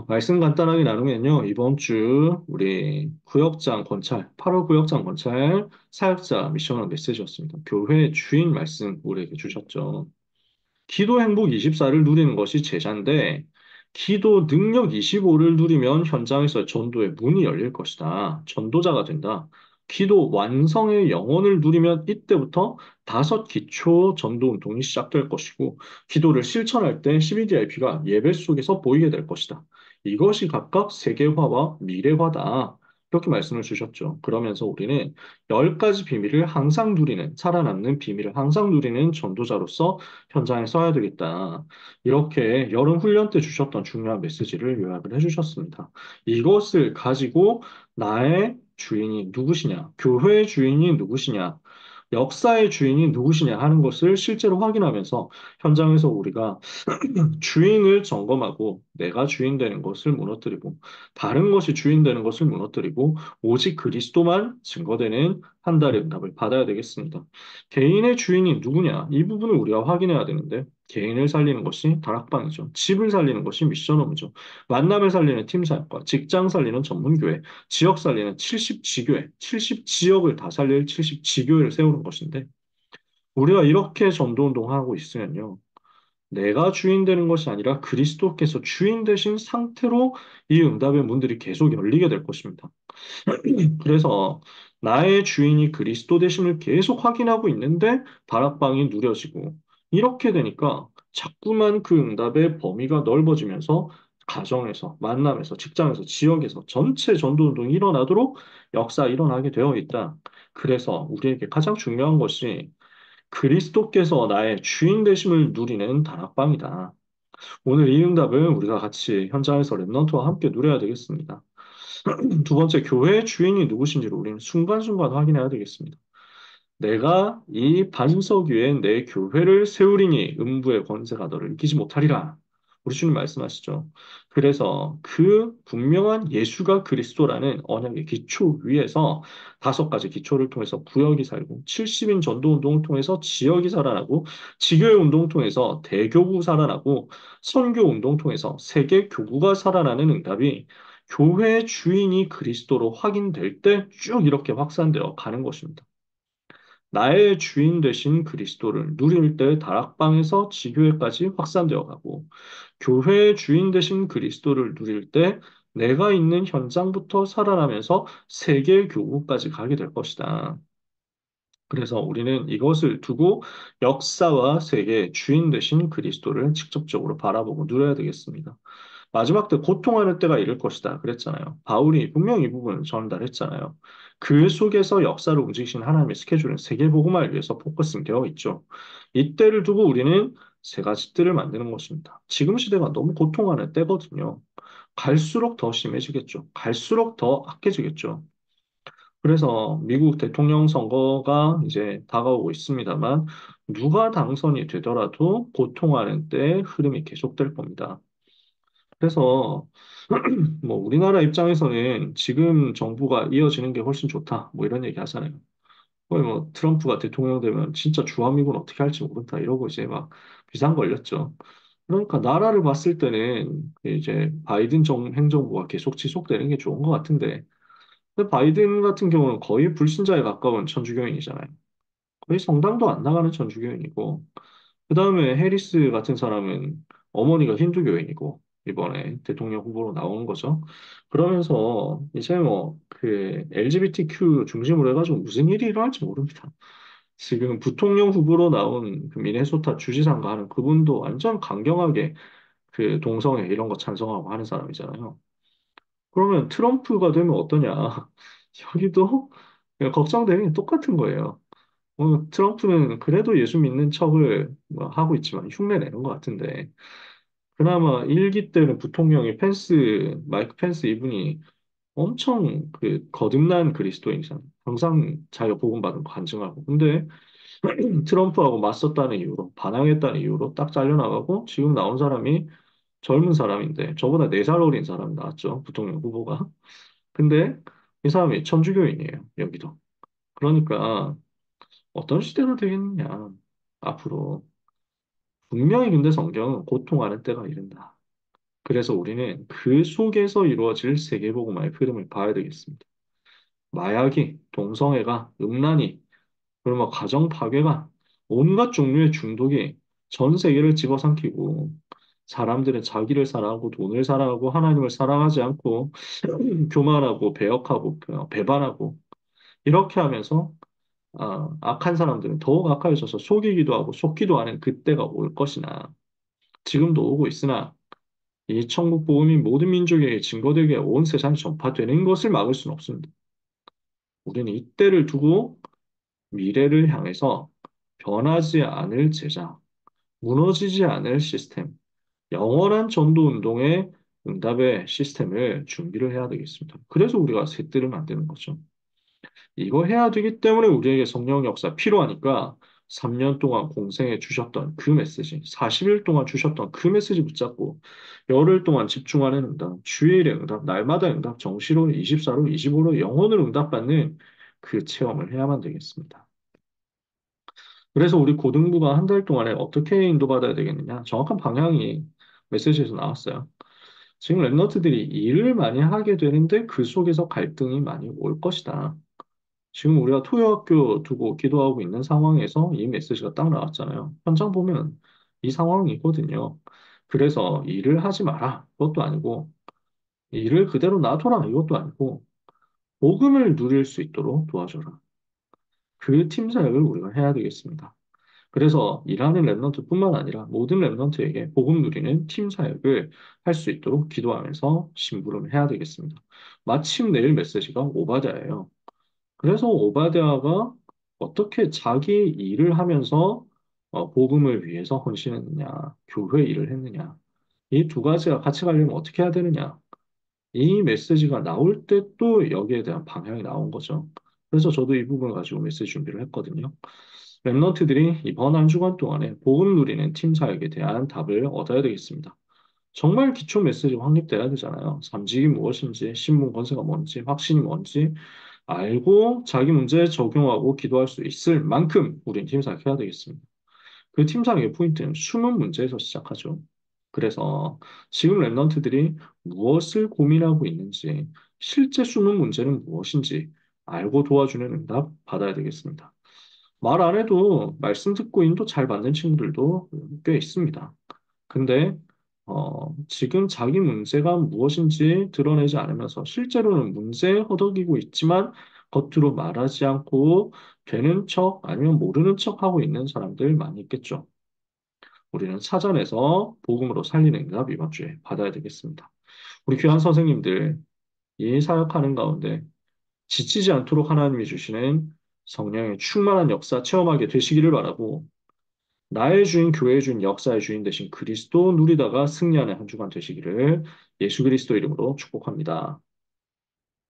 말씀 간단하게 나누면요. 이번 주 우리 구역장 권찰, 8월 구역장 권찰 사역자 미션을 메시지였습니다. 교회 주인 말씀 우리에게 주셨죠. 기도 행복 24를 누리는 것이 제자인데, 기도 능력 25를 누리면 현장에서 전도의 문이 열릴 것이다. 전도자가 된다. 기도 완성의 영혼을 누리면 이때부터 다섯 기초 전도 운동이 시작될 것이고, 기도를 실천할 때 12DIP가 예배 속에서 보이게 될 것이다. 이것이 각각 세계화와 미래화다. 이렇게 말씀을 주셨죠. 그러면서 우리는 10가지 비밀을 항상 누리는, 살아남는 비밀을 항상 누리는 전도자로서 현장에 써야 되겠다. 이렇게 여름 훈련 때 주셨던 중요한 메시지를 요약을 해주셨습니다. 이것을 가지고 나의 주인이 누구시냐, 교회의 주인이 누구시냐, 역사의 주인이 누구시냐 하는 것을 실제로 확인하면서 현장에서 우리가 주인을 점검하고 내가 주인 되는 것을 무너뜨리고 다른 것이 주인 되는 것을 무너뜨리고 오직 그리스도만 증거되는 한 달의 응답을 받아야 되겠습니다. 개인의 주인이 누구냐? 이 부분을 우리가 확인해야 되는데 개인을 살리는 것이 다락방이죠. 집을 살리는 것이 미션홈이죠. 만남을 살리는 팀사역과 직장 살리는 전문교회, 지역 살리는 70지교회, 70지역을 다 살릴 70지교회를 세우는 것인데 우리가 이렇게 전도운동하고 있으면요. 내가 주인 되는 것이 아니라 그리스도께서 주인 되신 상태로 이 응답의 문들이 계속 열리게 될 것입니다. 그래서 나의 주인이 그리스도 되심을 계속 확인하고 있는데 다락방이 누려지고 이렇게 되니까 자꾸만 그 응답의 범위가 넓어지면서 가정에서, 만남에서, 직장에서, 지역에서 전체 전도운동이 일어나도록 역사 일어나게 되어 있다. 그래서 우리에게 가장 중요한 것이 그리스도께서 나의 주인 되심을 누리는 다락방이다. 오늘 이 응답을 우리가 같이 현장에서 랩넌트와 함께 누려야 되겠습니다. 두 번째, 교회의 주인이 누구신지를 우리는 순간순간 확인해야 되겠습니다. 내가 이 반석 위에 내 교회를 세우리니 음부의 권세가 너를 이기지 못하리라. 우리 주님 말씀하시죠. 그래서 그 분명한 예수가 그리스도라는 언약의 기초 위에서 다섯 가지 기초를 통해서 구역이 살고 70인 전도 운동을 통해서 지역이 살아나고 지교회 운동을 통해서 대교구 살아나고 선교 운동 통해서 세계 교구가 살아나는 응답이 교회의 주인이 그리스도로 확인될 때 쭉 이렇게 확산되어 가는 것입니다. 나의 주인 되신 그리스도를 누릴 때 다락방에서 지교회까지 확산되어 가고, 교회의 주인 되신 그리스도를 누릴 때 내가 있는 현장부터 살아나면서 세계 교구까지 가게 될 것이다. 그래서 우리는 이것을 두고 역사와 세계의 주인 되신 그리스도를 직접적으로 바라보고 누려야 되겠습니다. 마지막 때 고통하는 때가 이를 것이다. 그랬잖아요. 바울이 분명히 이 부분을 전달했잖아요. 그 속에서 역사를 움직이신 하나님의 스케줄은 세계복음화를 위해서 포커싱 되어 있죠. 이때를 두고 우리는 세 가지 뜰을 만드는 것입니다. 지금 시대가 너무 고통하는 때거든요. 갈수록 더 심해지겠죠. 갈수록 더 악해지겠죠. 그래서 미국 대통령 선거가 이제 다가오고 있습니다만 누가 당선이 되더라도 고통하는 때의 흐름이 계속될 겁니다. 그래서 뭐 우리나라 입장에서는 지금 정부가 이어지는 게 훨씬 좋다. 뭐 이런 얘기 하잖아요. 거의 뭐 트럼프가 대통령 되면 진짜 주한미군 어떻게 할지 모른다 이러고 이제 막 비상 걸렸죠. 그러니까 나라를 봤을 때는 이제 바이든 행정부가 계속 지속되는 게 좋은 것 같은데 근데 바이든 같은 경우는 거의 불신자에 가까운 천주교인이잖아요. 거의 성당도 안 나가는 천주교인이고 그다음에 해리스 같은 사람은 어머니가 힌두교인이고 이번에 대통령 후보로 나오는 거죠. 그러면서 이제 뭐 그 LGBTQ 중심으로 해가지고 무슨 일이 일어날지 모릅니다. 지금 부통령 후보로 나온 그 미네소타 주지사인가 하는 그분도 완전 강경하게 그 동성애 이런 거 찬성하고 하는 사람이잖아요. 그러면 트럼프가 되면 어떠냐? 여기도 그냥 걱정되는 게 똑같은 거예요. 트럼프는 그래도 예수 믿는 척을 뭐 하고 있지만 흉내 내는 것 같은데 그나마 일기 때는 부통령이 마이크 펜스 이분이 엄청 그 거듭난 그리스도인이잖아요. 항상 자기가 복음받은 거 간증하고. 근데 트럼프하고 맞섰다는 이유로, 반항했다는 이유로 딱 잘려나가고 지금 나온 사람이 젊은 사람인데 저보다 4살 어린 사람이 나왔죠. 부통령 후보가. 근데 이 사람이 천주교인이에요. 여기도. 그러니까 어떤 시대가 되겠느냐. 앞으로. 분명히 근데 성경은 고통하는 때가 이른다. 그래서 우리는 그 속에서 이루어질 세계복음화의 흐름을 봐야 되겠습니다. 마약이, 동성애가, 음란이, 그리고 뭐 가정 파괴가, 온갖 종류의 중독이 전 세계를 집어삼키고 사람들은 자기를 사랑하고 돈을 사랑하고 하나님을 사랑하지 않고 교만하고 배역하고 배반하고 이렇게 하면서 악한 사람들은 더욱 악해져서 속이기도 하고 속기도 하는 그때가 올 것이나 지금도 오고 있으나 이 천국 복음이 모든 민족에게 증거되게 온 세상에 전파되는 것을 막을 수는 없습니다. 우리는 이때를 두고 미래를 향해서 변하지 않을 제자, 무너지지 않을 시스템, 영원한 전도 운동의 응답의 시스템을 준비를 해야 되겠습니다. 그래서 우리가 새 뜰을 만드는 거죠. 이거 해야 되기 때문에 우리에게 성령 역사 필요하니까 3년 동안 공생해 주셨던 그 메시지, 40일 동안 주셨던 그 메시지 붙잡고 열흘 동안 집중하는 응답, 주일의 응답, 날마다 응답, 정시로 24로 25로 영혼을 응답받는 그 체험을 해야만 되겠습니다. 그래서 우리 고등부가 한 달 동안에 어떻게 인도받아야 되겠느냐? 정확한 방향이 메시지에서 나왔어요. 지금 랩너트들이 일을 많이 하게 되는데 그 속에서 갈등이 많이 올 것이다. 지금 우리가 토요학교 두고 기도하고 있는 상황에서 이 메시지가 딱 나왔잖아요. 현장 보면 이 상황이거든요. 그래서 일을 하지 마라. 그것도 아니고, 일을 그대로 놔둬라. 이것도 아니고, 복음을 누릴 수 있도록 도와줘라. 그 팀 사역을 우리가 해야 되겠습니다. 그래서 일하는 랩런트뿐만 아니라 모든 랩런트에게 복음 누리는 팀 사역을 할 수 있도록 기도하면서 심부름을 해야 되겠습니다. 마침 내일 메시지가 오바댜예요. 그래서 오바댜가 어떻게 자기 일을 하면서 복음을 위해서 헌신했느냐, 교회 일을 했느냐, 이 두 가지가 같이 가려면 어떻게 해야 되느냐, 이 메시지가 나올 때 또 여기에 대한 방향이 나온 거죠. 그래서 저도 이 부분을 가지고 메시지 준비를 했거든요. 랩런트들이 이번 한 주간 동안에 복음 누리는 팀 사역에 대한 답을 얻어야 되겠습니다. 정말 기초 메시지가 확립돼야 되잖아요. 삼직이 무엇인지, 신분 권세가 뭔지, 확신이 뭔지 알고 자기 문제에 적용하고 기도할 수 있을 만큼 우린 팀 사역해야 되겠습니다. 그 팀 사역의 포인트는 숨은 문제에서 시작하죠. 그래서 지금 랩런트들이 무엇을 고민하고 있는지, 실제 숨은 문제는 무엇인지 알고 도와주는 응답 받아야 되겠습니다. 말 안 해도 말씀 듣고 인도 잘 받는 친구들도 꽤 있습니다. 근데 지금 자기 문제가 무엇인지 드러내지 않으면서 실제로는 문제에 허덕이고 있지만 겉으로 말하지 않고 되는 척 아니면 모르는 척 하고 있는 사람들 많이 있겠죠. 우리는 사전에서 복음으로 살리는 응답 이번 주에 받아야 되겠습니다. 우리 귀한 선생님들 이 사역하는 가운데 지치지 않도록 하나님이 주시는 성령의 충만한 역사 체험하게 되시기를 바라고 나의 주인, 교회의 주인, 역사의 주인 되신 그리스도 누리다가 승리하는 한 주간 되시기를 예수 그리스도 이름으로 축복합니다.